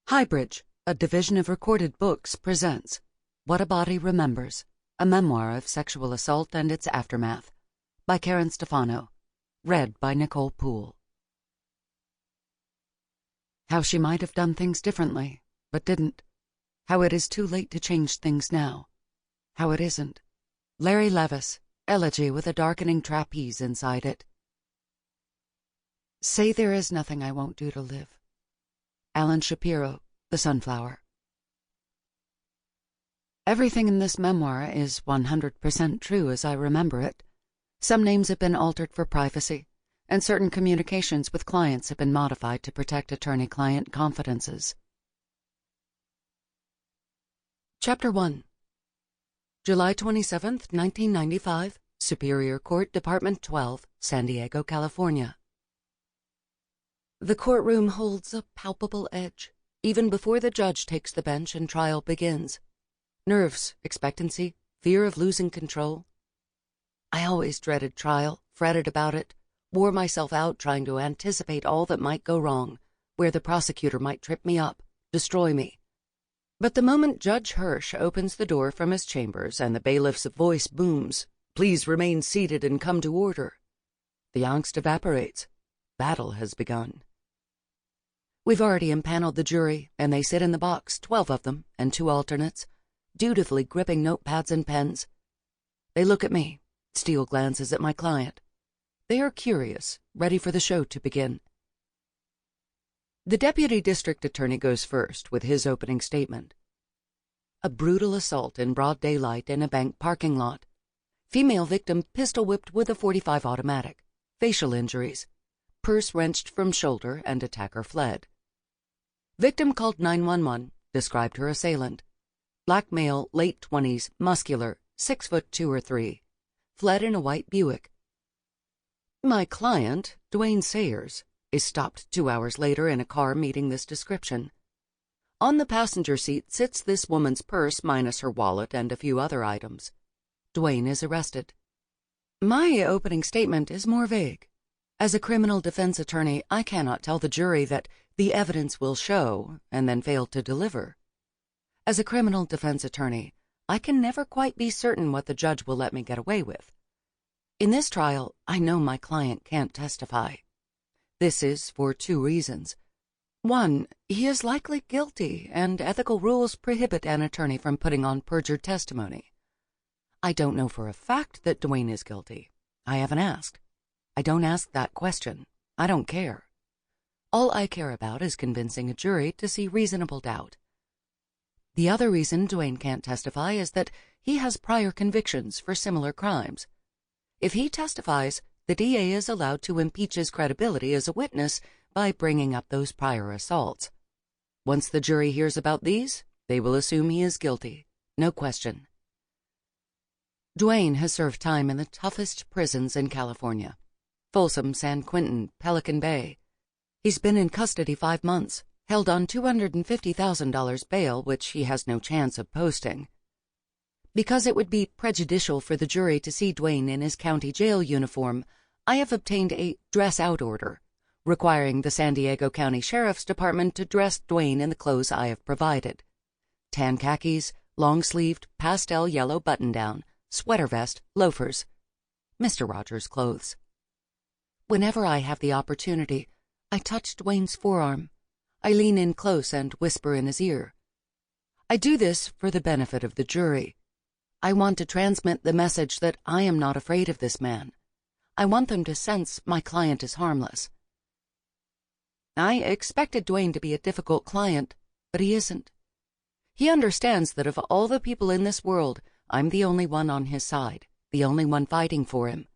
HighBridge, a division of Recorded Books, presents What a Body Remembers, a memoir of sexual assault and its aftermath, by Stefano, read by Nicole Poole. How she might have done things differently, but didn't. How it is too late to change things now. How it isn't. Larry Levis, Elegy with a darkening trapeze inside it. Say there is nothing I won't do to live. Alan Shapiro, The Sunflower. Everything in this memoir is 100% true as I remember it. Some names have been altered for privacy, and certain communications with clients have been modified to protect attorney-client confidences. Chapter 1. July 27, 1995, Superior Court, Department 12, San Diego, California. The courtroom holds a palpable edge, even before the judge takes the bench and trial begins. Nerves, expectancy, fear of losing control. I always dreaded trial, fretted about it, wore myself out trying to anticipate all that might go wrong, where the prosecutor might trip me up, destroy me. But the moment Judge Hirsch opens the door from his chambers and the bailiff's voice booms, "Please remain seated and come to order," the angst evaporates. Battle has begun. We've already impaneled the jury, and they sit in the box, 12 of them, and 2 alternates, dutifully gripping notepads and pens. They look at me, Steele glances at my client. They are curious, ready for the show to begin. The deputy district attorney goes first with his opening statement. A brutal assault in broad daylight in a bank parking lot. Female victim pistol-whipped with a .45 automatic. Facial injuries. Purse wrenched from shoulder and attacker fled. Victim called 911, described her assailant. Black male, late 20s, muscular, 6'2" or 3. Fled in a white Buick. My client, Dwayne Sayers, is stopped 2 hours later in a car meeting this description. On the passenger seat sits this woman's purse minus her wallet and a few other items. Dwayne is arrested. My opening statement is more vague. As a criminal defense attorney, I cannot tell the jury that the evidence will show and then fail to deliver. As a criminal defense attorney, I can never quite be certain what the judge will let me get away with. In this trial, I know my client can't testify. This is for 2 reasons. 1, he is likely guilty, and ethical rules prohibit an attorney from putting on perjured testimony. I don't know for a fact that Dwayne is guilty. I haven't asked. I don't ask that question. I don't care. All I care about is convincing a jury to see reasonable doubt. The other reason Dwayne can't testify is that he has prior convictions for similar crimes. If he testifies, the DA is allowed to impeach his credibility as a witness by bringing up those prior assaults. Once the jury hears about these, they will assume he is guilty. No question. Dwayne has served time in the toughest prisons in California. Folsom, San Quentin, Pelican Bay. He's been in custody 5 months, held on $250,000 bail, which he has no chance of posting. Because it would be prejudicial for the jury to see Dwayne in his county jail uniform, I have obtained a dress-out order, requiring the San Diego County Sheriff's Department to dress Dwayne in the clothes I have provided. Tan khakis, long-sleeved, pastel yellow button-down, sweater vest, loafers. Mr. Rogers' clothes. Whenever I have the opportunity, I touch Dwayne's forearm. I lean in close and whisper in his ear. I do this for the benefit of the jury. I want to transmit the message that I am not afraid of this man. I want them to sense my client is harmless. I expected Dwayne to be a difficult client, but he isn't. He understands that of all the people in this world, I'm the only one on his side, the only one fighting for him.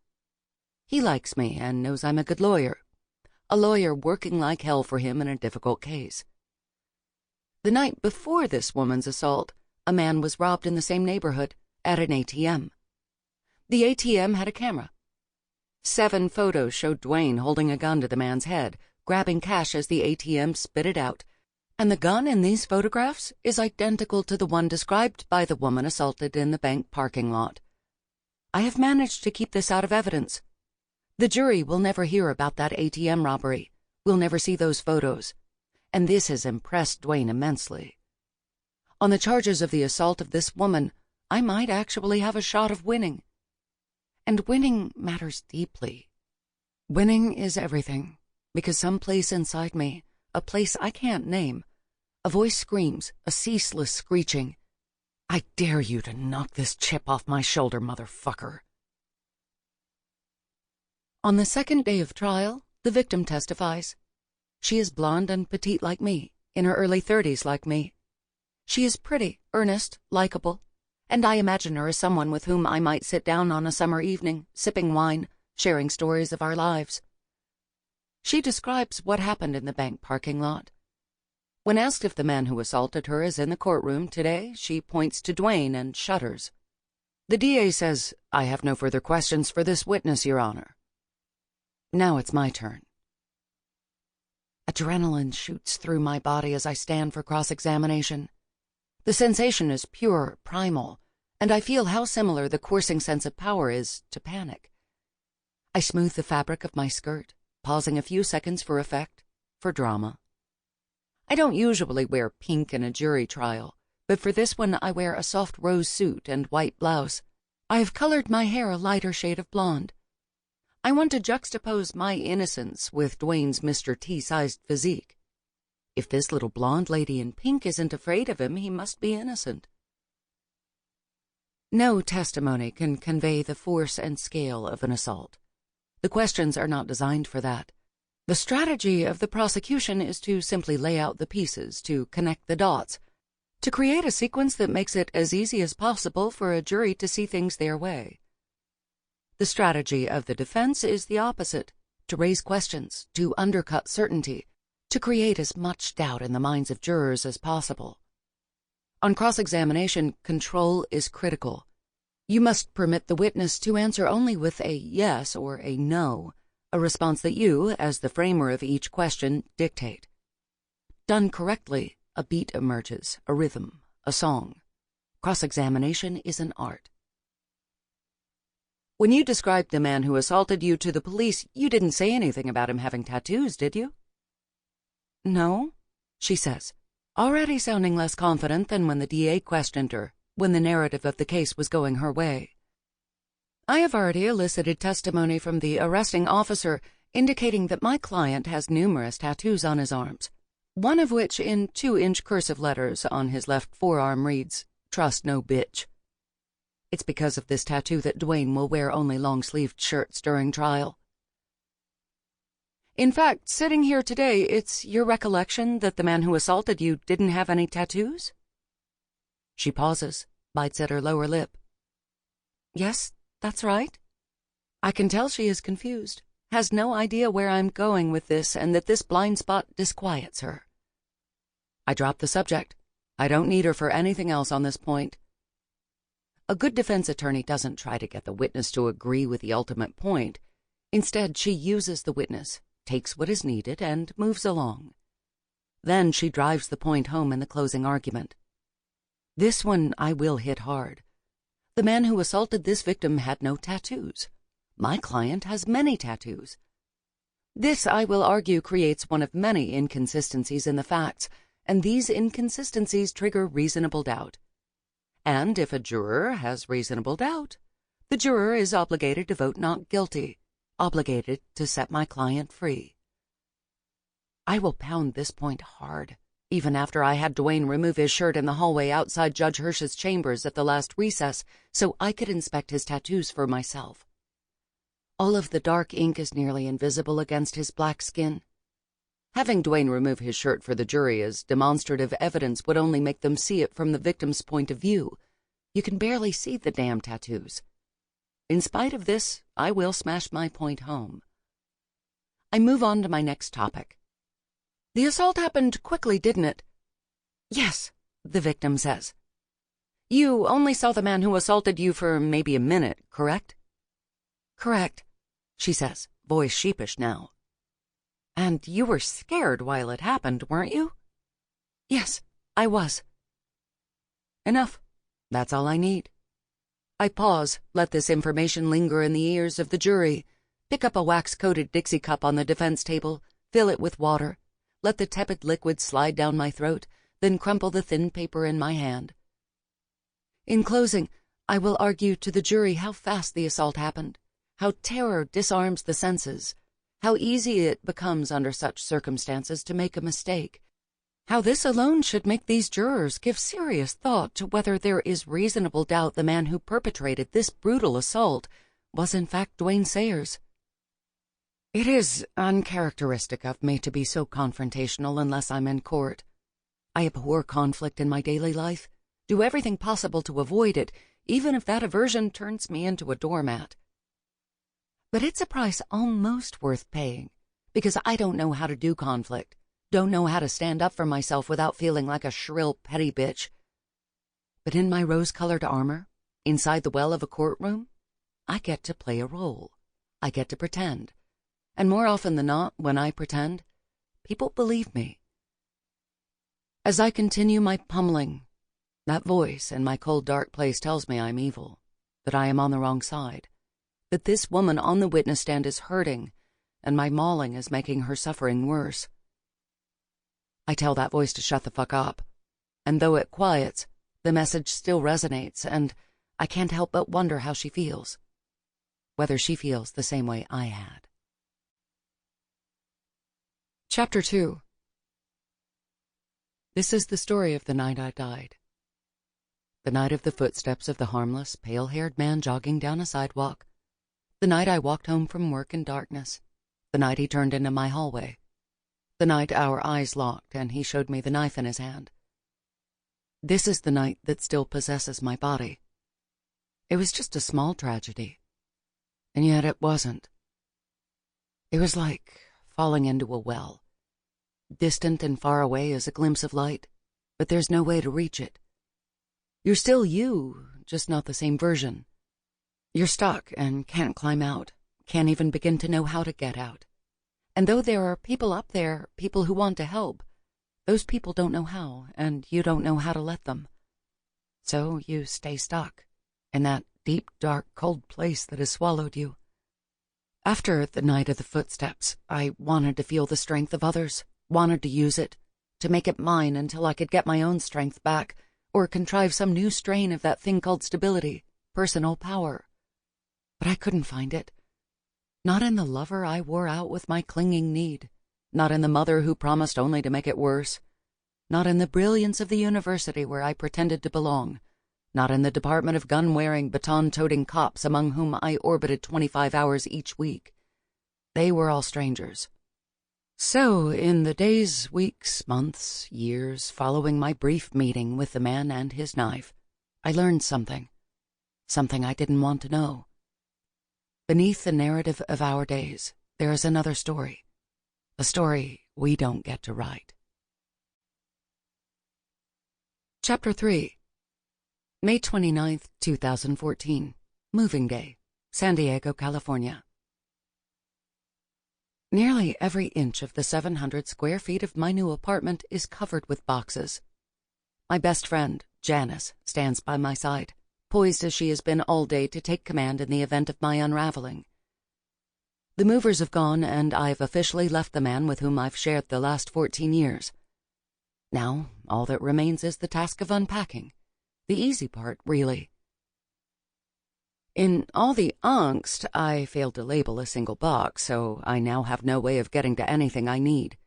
He likes me and knows I'm a good lawyer. A lawyer working like hell for him in a difficult case. The night before this woman's assault, a man was robbed in the same neighborhood, at an ATM. The ATM had a camera. 7 photos showed Dwayne holding a gun to the man's head, grabbing cash as the ATM spit it out, and the gun in these photographs is identical to the one described by the woman assaulted in the bank parking lot. I have managed to keep this out of evidence. The jury will never hear about that ATM robbery, will never see those photos, and this has impressed Duane immensely. On the charges of the assault of this woman, I might actually have a shot of winning. And winning matters deeply. Winning is everything, because some place inside me, a place I can't name, a voice screams, a ceaseless screeching, "I dare you to knock this chip off my shoulder, motherfucker." On the second day of trial, the victim testifies. She is blonde and petite like me, in her early 30s like me. She is pretty, earnest, likable, and I imagine her as someone with whom I might sit down on a summer evening, sipping wine, sharing stories of our lives. She describes what happened in the bank parking lot. When asked if the man who assaulted her is in the courtroom today, she points to Duane and shudders. The DA says, "I have no further questions for this witness, Your Honor." Now it's my turn. Adrenaline shoots through my body as I stand for cross-examination. The sensation is pure, primal, and I feel how similar the coursing sense of power is to panic. I smooth the fabric of my skirt, pausing a few seconds for effect, for drama. I don't usually wear pink in a jury trial, but for this one I wear a soft rose suit and white blouse. I have colored my hair a lighter shade of blonde. I want to juxtapose my innocence with Duane's Mr. T-sized physique. If this little blonde lady in pink isn't afraid of him, he must be innocent. No testimony can convey the force and scale of an assault. The questions are not designed for that. The strategy of the prosecution is to simply lay out the pieces, to connect the dots, to create a sequence that makes it as easy as possible for a jury to see things their way. The strategy of the defense is the opposite, to raise questions, to undercut certainty, to create as much doubt in the minds of jurors as possible. On cross-examination, control is critical. You must permit the witness to answer only with a yes or a no, a response that you, as the framer of each question, dictate. Done correctly, a beat emerges, a rhythm, a song. Cross-examination is an art. When you described the man who assaulted you to the police, you didn't say anything about him having tattoos, did you? No, she says, already sounding less confident than when the DA questioned her, when the narrative of the case was going her way. I have already elicited testimony from the arresting officer indicating that my client has numerous tattoos on his arms, one of which in 2-inch cursive letters on his left forearm reads, "Trust no bitch." It's because of this tattoo that Duane will wear only long-sleeved shirts during trial. In fact, sitting here today, it's your recollection that the man who assaulted you didn't have any tattoos? She pauses, bites at her lower lip. Yes, that's right. I can tell she is confused, has no idea where I'm going with this, and that this blind spot disquiets her. I drop the subject. I don't need her for anything else on this point. A good defense attorney doesn't try to get the witness to agree with the ultimate point. Instead, she uses the witness, takes what is needed, and moves along. Then she drives the point home in the closing argument. This one I will hit hard. The man who assaulted this victim had no tattoos. My client has many tattoos. This, I will argue, creates one of many inconsistencies in the facts, and these inconsistencies trigger reasonable doubt. And if a juror has reasonable doubt, the juror is obligated to vote not guilty, obligated to set my client free. I will pound this point hard, even after I had Duane remove his shirt in the hallway outside Judge Hirsch's chambers at the last recess so I could inspect his tattoos for myself. All of the dark ink is nearly invisible against his black skin. Having Duane remove his shirt for the jury as demonstrative evidence would only make them see it from the victim's point of view. You can barely see the damn tattoos. In spite of this, I will smash my point home. I move on to my next topic. The assault happened quickly, didn't it? Yes, the victim says. You only saw the man who assaulted you for maybe a minute, correct? Correct, she says, voice sheepish now. And you were scared while it happened, weren't you? Yes, I was. Enough. That's all I need. I pause, let this information linger in the ears of the jury, pick up a wax-coated Dixie cup on the defense table, fill it with water, let the tepid liquid slide down my throat, then crumple the thin paper in my hand. In closing, I will argue to the jury how fast the assault happened, how terror disarms the senses, how easy it becomes under such circumstances to make a mistake, how this alone should make these jurors give serious thought to whether there is reasonable doubt the man who perpetrated this brutal assault was in fact Dwayne Sayers. It is uncharacteristic of me to be so confrontational unless I'm in court. I abhor conflict in my daily life, do everything possible to avoid it, even if that aversion turns me into a doormat. But it's a price almost worth paying, because I don't know how to do conflict, don't know how to stand up for myself without feeling like a shrill petty bitch. But in my rose-colored armor, inside the well of a courtroom, I get to play a role. I get to pretend. And more often than not, when I pretend, people believe me. As I continue my pummeling, that voice in my cold, dark place tells me I'm evil, that I am on the wrong side, that this woman on the witness stand is hurting, and my mauling is making her suffering worse. I tell that voice to shut the fuck up, and though it quiets, the message still resonates, and I can't help but wonder how she feels, whether she feels the same way I had. Chapter 2. This is the story of the night I died. The night of the footsteps of the harmless, pale-haired man jogging down a sidewalk. The night I walked home from work in darkness. The night he turned into my hallway. The night our eyes locked and he showed me the knife in his hand. This is the night that still possesses my body. It was just a small tragedy, and yet it wasn't. It was like falling into a well. Distant and far away is a glimpse of light, but there's no way to reach it. You're still you, just not the same version. You're stuck and can't climb out, can't even begin to know how to get out. And though there are people up there, people who want to help, those people don't know how, and you don't know how to let them. So you stay stuck in that deep, dark, cold place that has swallowed you. After the night of the footsteps, I wanted to feel the strength of others, wanted to use it, to make it mine until I could get my own strength back, or contrive some new strain of that thing called stability, personal power. But I couldn't find it. Not in the lover I wore out with my clinging need, not in the mother who promised only to make it worse, not in the brilliance of the university where I pretended to belong, not in the department of gun-wearing, baton-toting cops among whom I orbited 25 hours each week. They were all strangers. So, in the days, weeks, months, years following my brief meeting with the man and his knife, I learned something I didn't want to know. Beneath the narrative of our days, there is another story, a story we don't get to write. Chapter 3. May 29th, 2014. Moving Day, San Diego, California. Nearly every inch of the 700 square feet of my new apartment is covered with boxes. My best friend, Janice, stands by my side, poised as she has been all day to take command in the event of my unraveling. The movers have gone, and I've officially left the man with whom I've shared the last 14 years. Now, all that remains is the task of unpacking. The easy part, really. In all the angst, I failed to label a single box, so I now have no way of getting to anything I need.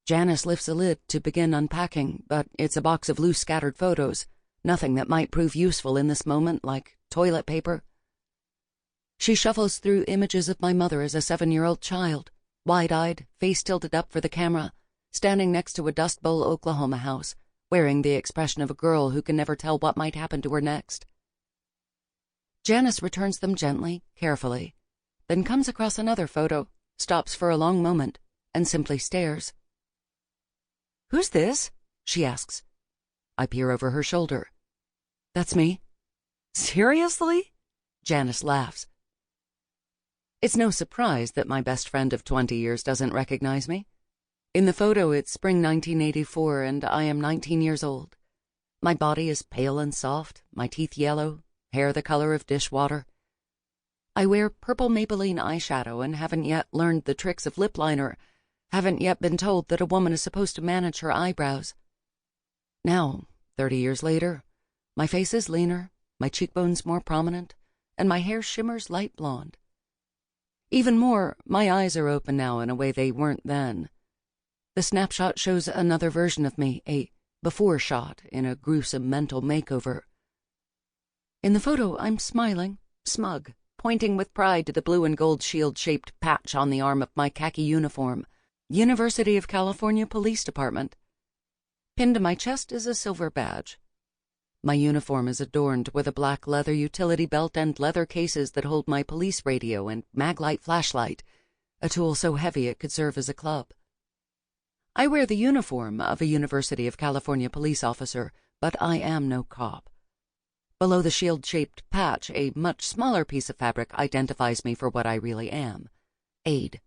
Janice lifts a lid to begin unpacking, but it's a box of loose scattered photos, nothing that might prove useful in this moment, like toilet paper. She shuffles through images of my mother as a 7-year-old child, wide-eyed, face tilted up for the camera, standing next to a Dust Bowl, Oklahoma house, wearing the expression of a girl who can never tell what might happen to her next. Janice returns them gently, carefully, then comes across another photo, stops for a long moment, and simply stares. "Who's this?" she asks. I peer over her shoulder. "That's me." "Seriously?" Janice laughs. It's no surprise that my best friend of 20 years doesn't recognize me. In the photo, it's spring 1984, and I am 19 years old. My body is pale and soft, my teeth yellow, hair the color of dishwater. I wear purple Maybelline eyeshadow and haven't yet learned the tricks of lip liner, Haven't yet been told that a woman is supposed to manage her eyebrows. Now, 30 years later, my face is leaner, my cheekbones more prominent, and my hair shimmers light blonde. Even more, my eyes are open now in a way they weren't then. The snapshot shows another version of me, a before shot in a gruesome mental makeover. In the photo, I'm smiling, smug, pointing with pride to the blue and gold shield-shaped patch on the arm of my khaki uniform, University of California Police Department. Pinned to my chest is a silver badge. My uniform is adorned with a black leather utility belt and leather cases that hold my police radio and maglite flashlight, a tool so heavy it could serve as a club. I wear the uniform of a University of California police officer, but I am no cop. Below the shield-shaped patch, a much smaller piece of fabric identifies me for what I really am: aide.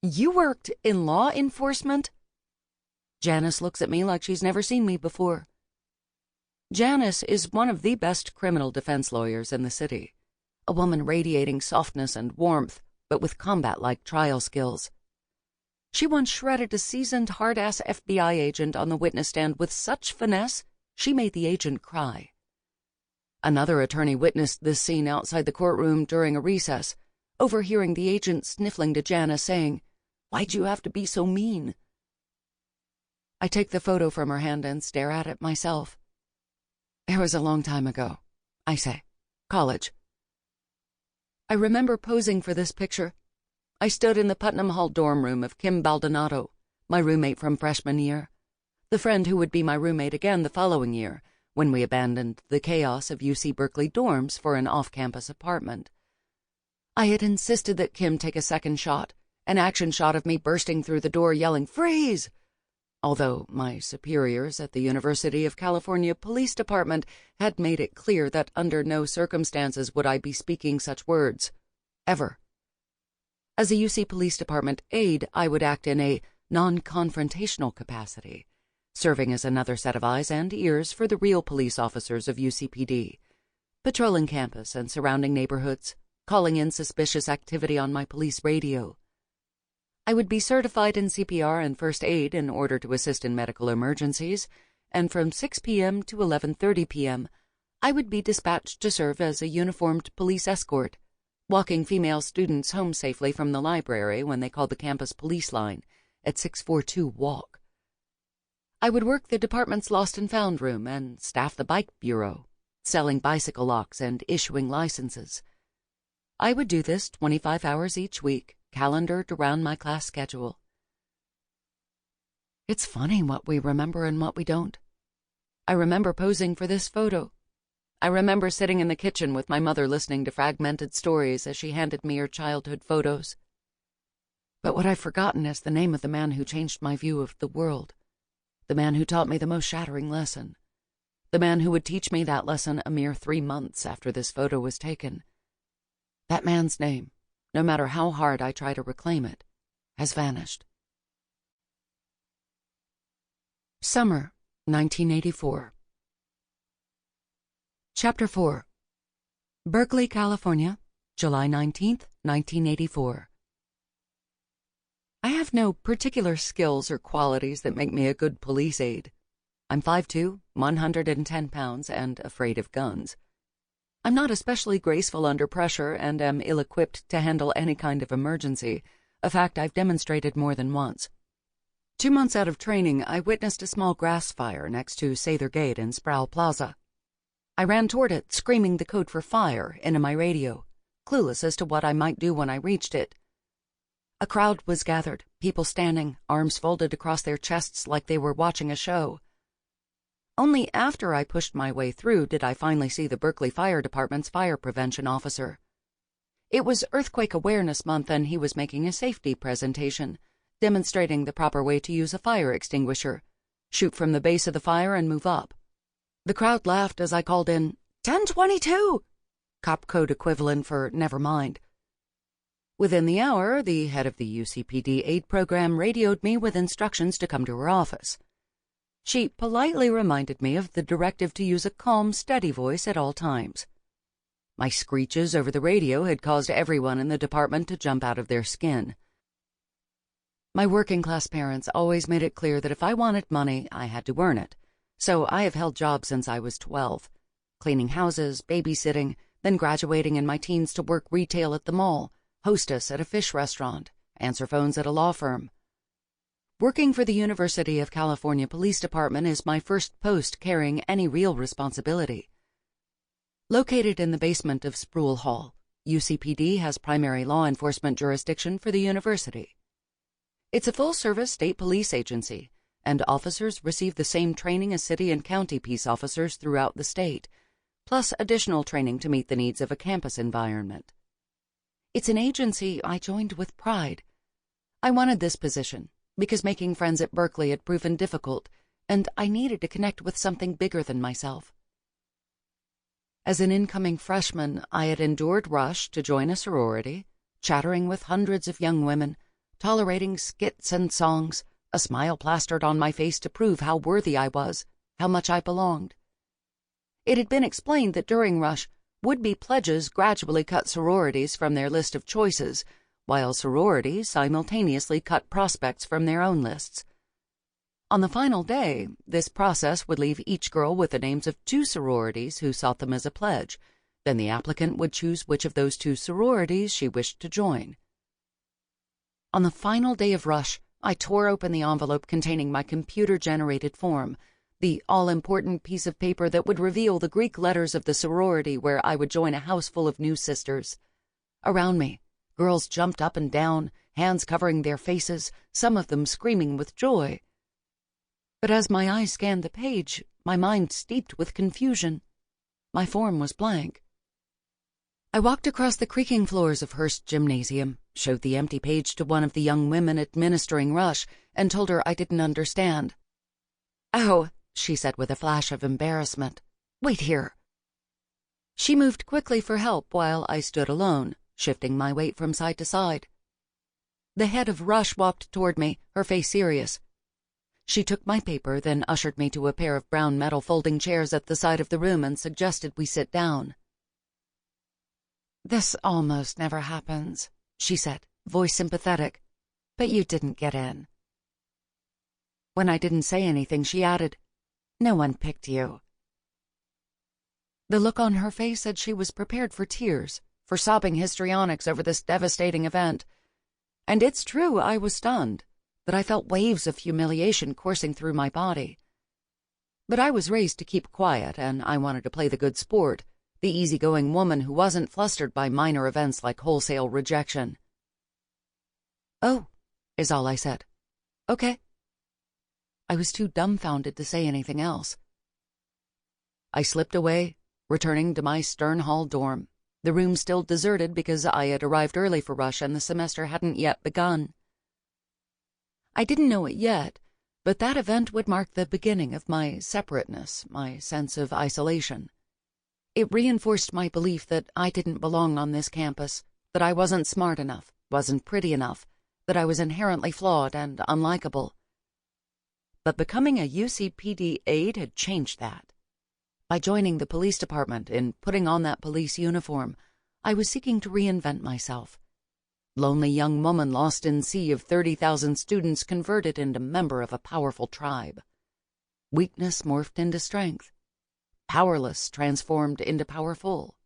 You worked in law enforcement? Janice looks at me like she's never seen me before. Janice is one of the best criminal defense lawyers in the city, a woman radiating softness and warmth, but with combat-like trial skills. She once shredded a seasoned hard-ass FBI agent on the witness stand with such finesse, she made the agent cry. Another attorney witnessed this scene outside the courtroom during a recess, overhearing the agent sniffling to Janice saying, "Why'd you have to be so mean?" I take the photo from her hand and stare at it myself. It was a long time ago, I say. College. I remember posing for this picture. I stood in the Putnam Hall dorm room of Kim Baldonado, my roommate from freshman year, the friend who would be my roommate again the following year, when we abandoned the chaos of UC Berkeley dorms for an off-campus apartment. I had insisted that Kim take a second shot, an action shot of me bursting through the door yelling, "Freeze!" Although my superiors at the University of California Police Department had made it clear that under no circumstances would I be speaking such words. Ever. As a UC Police Department aide, I would act in a non-confrontational capacity, serving as another set of eyes and ears for the real police officers of UCPD, patrolling campus and surrounding neighborhoods, calling in suspicious activity on my police radio. I would be certified in CPR and first aid in order to assist in medical emergencies, and from 6 p.m. to 11:30 p.m., I would be dispatched to serve as a uniformed police escort, walking female students home safely from the library when they called the campus police line at 642 Walk. I would work the department's lost and found room and staff the bike bureau, selling bicycle locks and issuing licenses. I would do this 25 hours each week, calendared around my class schedule. It's funny what we remember and what we don't. I remember posing for this photo. I remember sitting in the kitchen with my mother listening to fragmented stories as she handed me her childhood photos. But what I've forgotten is the name of the man who changed my view of the world, the man who taught me the most shattering lesson, the man who would teach me that lesson a mere 3 months after this photo was taken. That man's name, no matter how hard I try to reclaim it, has vanished. Summer, 1984. Chapter 4. Berkeley, California, July 19th, 1984. I have no particular skills or qualities that make me a good police aide. I'm 5'2", 110 pounds, and afraid of guns. I'm not especially graceful under pressure and am ill-equipped to handle any kind of emergency, a fact I've demonstrated more than once. 2 months out of training, I witnessed a small grass fire next to Sather Gate in Sproul Plaza. I ran toward it, screaming the code for fire into my radio, clueless as to what I might do when I reached it. A crowd was gathered, people standing, arms folded across their chests like they were watching a show. Only after I pushed my way through did I finally see the Berkeley Fire Department's fire prevention officer. It was Earthquake Awareness Month, and he was making a safety presentation, demonstrating the proper way to use a fire extinguisher, shoot from the base of the fire and move up. The crowd laughed as I called in, 1022, cop code equivalent for never mind. Within the hour, the head of the UCPD aid program radioed me with instructions to come to her office. She politely reminded me of the directive to use a calm, steady voice at all times. My screeches over the radio had caused everyone in the department to jump out of their skin. My working-class parents always made it clear that if I wanted money, I had to earn it. So I have held jobs since I was 12, cleaning houses, babysitting, then graduating in my teens to work retail at the mall, hostess at a fish restaurant, answer phones at a law firm. Working for the University of California Police Department is my first post carrying any real responsibility. Located in the basement of Spruill Hall, UCPD has primary law enforcement jurisdiction for the university. It's a full-service state police agency, and officers receive the same training as city and county peace officers throughout the state, plus additional training to meet the needs of a campus environment. It's an agency I joined with pride. I wanted this position because making friends at Berkeley had proven difficult, and I needed to connect with something bigger than myself. As an incoming freshman, I had endured rush to join a sorority, chattering with hundreds of young women, tolerating skits and songs, a smile plastered on my face to prove how worthy I was, how much I belonged. It had been explained that during rush, would-be pledges gradually cut sororities from their list of choices, while sororities simultaneously cut prospects from their own lists. On the final day, this process would leave each girl with the names of 2 sororities who sought them as a pledge. Then the applicant would choose which of those 2 sororities she wished to join. On the final day of rush, I tore open the envelope containing my computer-generated form, the all-important piece of paper that would reveal the Greek letters of the sorority where I would join a house full of new sisters. Around me, girls jumped up and down, hands covering their faces, some of them screaming with joy. But as my eyes scanned the page, my mind steeped with confusion. My form was blank. I walked across the creaking floors of Hearst Gymnasium, showed the empty page to one of the young women administering rush, and told her I didn't understand. "Oh," she said with a flash of embarrassment. "Wait here." She moved quickly for help while I stood alone, shifting my weight from side to side. The head of rush walked toward me, her face serious. She took my paper, then ushered me to a pair of brown metal folding chairs at the side of the room and suggested we sit down. "This almost never happens," she said, voice sympathetic, "but you didn't get in." When I didn't say anything, she added, "No one picked you." The look on her face said she was prepared for tears, for sobbing histrionics over this devastating event. And it's true, I was stunned, that I felt waves of humiliation coursing through my body. But I was raised to keep quiet, and I wanted to play the good sport, the easygoing woman who wasn't flustered by minor events like wholesale rejection. "Oh," is all I said. "Okay." I was too dumbfounded to say anything else. I slipped away, returning to my Stern Hall dorm, the room still deserted because I had arrived early for rush and the semester hadn't yet begun. I didn't know it yet, but that event would mark the beginning of my separateness, my sense of isolation. It reinforced my belief that I didn't belong on this campus, that I wasn't smart enough, wasn't pretty enough, that I was inherently flawed and unlikable. But becoming a UCPD aide had changed that. By joining the police department and putting on that police uniform, I was seeking to reinvent myself. Lonely young woman lost in sea of 30,000 students converted into member of a powerful tribe. Weakness morphed into strength. Powerless transformed into powerful.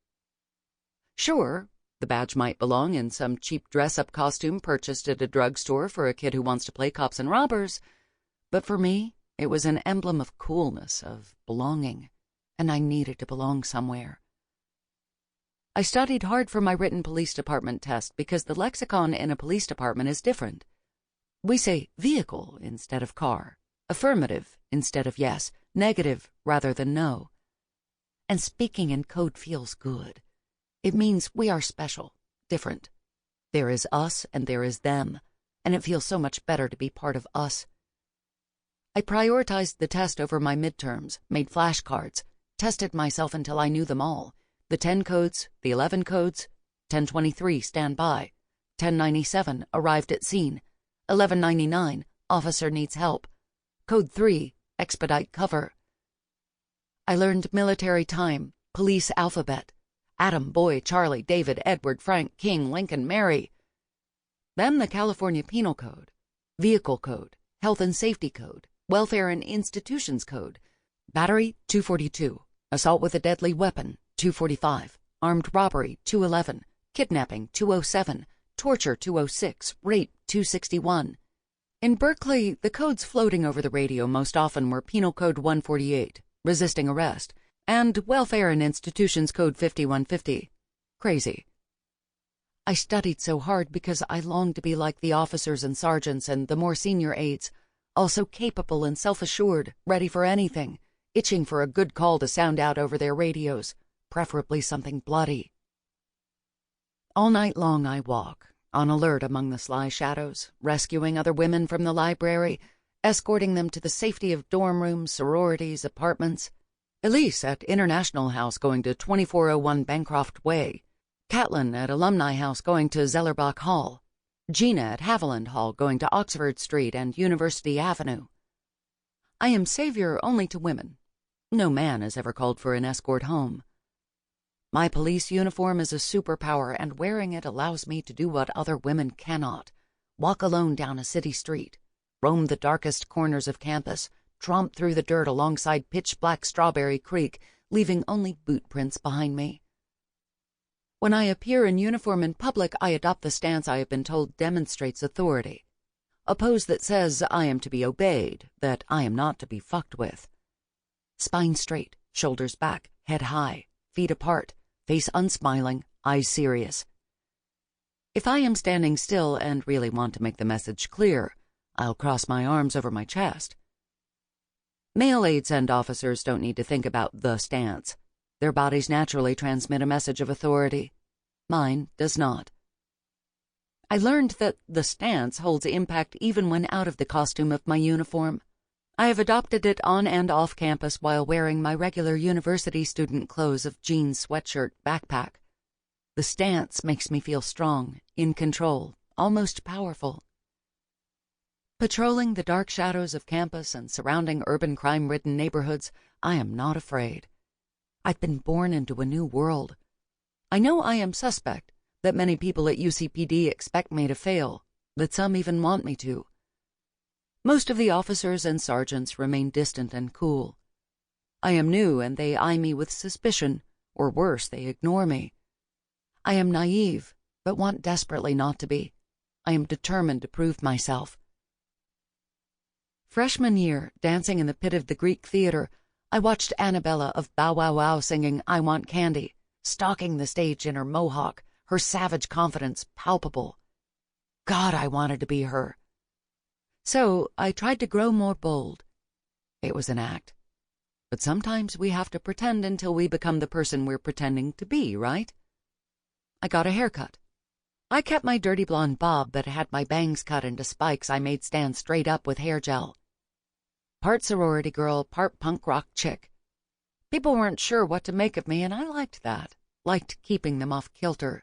Sure, the badge might belong in some cheap dress-up costume purchased at a drugstore for a kid who wants to play cops and robbers, but for me, it was an emblem of coolness, of belonging, and I needed to belong somewhere. I studied hard for my written police department test because the lexicon in a police department is different. We say vehicle instead of car, affirmative instead of yes, negative rather than no. And speaking in code feels good. It means we are special, different. There is us and there is them, and it feels so much better to be part of us. I prioritized the test over my midterms, made flashcards, tested myself until I knew them all. The 10 codes, the 11 codes, 1023, stand by. 1097, arrived at scene. 1199, officer needs help. Code 3, expedite cover. I learned military time, police alphabet. Adam, Boy, Charlie, David, Edward, Frank, King, Lincoln, Mary. Then the California Penal Code. Vehicle Code, Health and Safety Code, Welfare and Institutions Code, Battery 242, Assault with a Deadly Weapon 245, Armed Robbery 211, Kidnapping 207, Torture 206, Rape 261. In Berkeley, the codes floating over the radio most often were Penal Code 148, Resisting Arrest, and Welfare and Institutions Code 5150. Crazy. I studied so hard because I longed to be like the officers and sergeants and the more senior aides, also capable and self-assured, ready for anything, itching for a good call to sound out over their radios, preferably something bloody. All night long I walk, on alert among the sly shadows, rescuing other women from the library, escorting them to the safety of dorm rooms, sororities, apartments. Elise at International House going to 2401 Bancroft Way, Catlin at Alumni House going to Zellerbach Hall, Gina at Haviland Hall going to Oxford Street and University Avenue. I am savior only to women. No man has ever called for an escort home. My police uniform is a superpower, and wearing it allows me to do what other women cannot: walk alone down a city street, roam the darkest corners of campus, tromp through the dirt alongside pitch-black Strawberry Creek, leaving only boot prints behind me. When I appear in uniform in public, I adopt the stance I have been told demonstrates authority, a pose that says I am to be obeyed, that I am not to be fucked with. Spine straight, shoulders back, head high, feet apart, face unsmiling, eyes serious. If I am standing still and really want to make the message clear, I'll cross my arms over my chest. Male aides and officers don't need to think about the stance. Their bodies naturally transmit a message of authority. Mine does not. I learned that the stance holds impact even when out of the costume of my uniform. I have adopted it on and off campus while wearing my regular university student clothes of jeans, sweatshirt, backpack. The stance makes me feel strong, in control, almost powerful. Patrolling the dark shadows of campus and surrounding urban crime-ridden neighborhoods, I am not afraid. I've been born into a new world. I know I am suspect, that many people at UCPD expect me to fail, that some even want me to. Most of the officers and sergeants remain distant and cool. I am new, and they eye me with suspicion, or worse, they ignore me. I am naive, but want desperately not to be. I am determined to prove myself. Freshman year, dancing in the pit of the Greek Theater, I watched Annabella of Bow Wow Wow singing I Want Candy, stalking the stage in her mohawk, her savage confidence palpable. God, I wanted to be her. So I tried to grow more bold. It was an act. But sometimes we have to pretend until we become the person we're pretending to be, right? I got a haircut. I kept my dirty blonde bob, but had my bangs cut into spikes I made stand straight up with hair gel. Part sorority girl, part punk rock chick. People weren't sure what to make of me, and I liked that. Liked keeping them off kilter.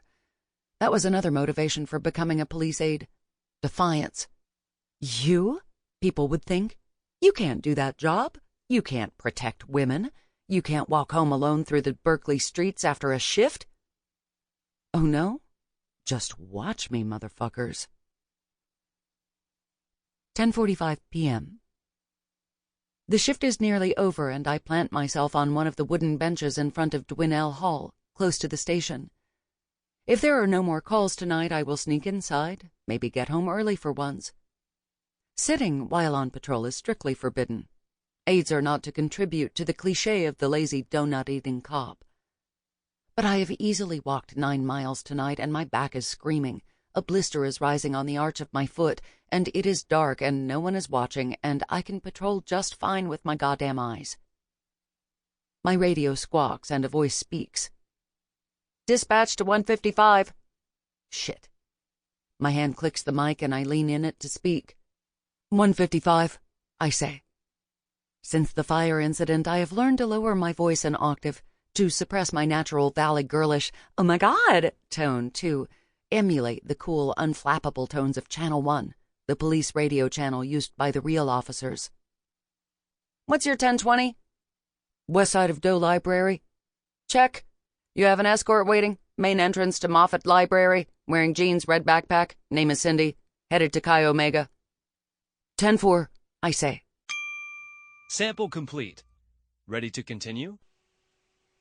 That was another motivation for becoming a police aide. Defiance. You? People would think. You can't do that job. You can't protect women. You can't walk home alone through the Berkeley streets after a shift. Oh no? Just watch me, motherfuckers. 10:45 p.m. The shift is nearly over, and I plant myself on one of the wooden benches in front of Dwinell Hall, close to the station. If there are no more calls tonight, I will sneak inside, maybe get home early for once. Sitting while on patrol is strictly forbidden. Aides are not to contribute to the cliché of the lazy donut-eating cop. But I have easily walked 9 miles tonight, and my back is screaming. A blister is rising on the arch of my foot, and it is dark, and no one is watching, and I can patrol just fine with my goddamn eyes. My radio squawks, and a voice speaks. Dispatch to 155. Shit. My hand clicks the mic, and I lean in it to speak. 155, I say. Since the fire incident, I have learned to lower my voice an octave, to suppress my natural valley girlish, oh my God, tone, to emulate the cool, unflappable tones of Channel 1, the police radio channel used by the real officers. What's your 1020? West side of Doe Library. Check. You have an escort waiting, main entrance to Moffett Library, wearing jeans, red backpack, name is Cindy, headed to Chi Omega. 10-4, I say. Sample complete. Ready to continue?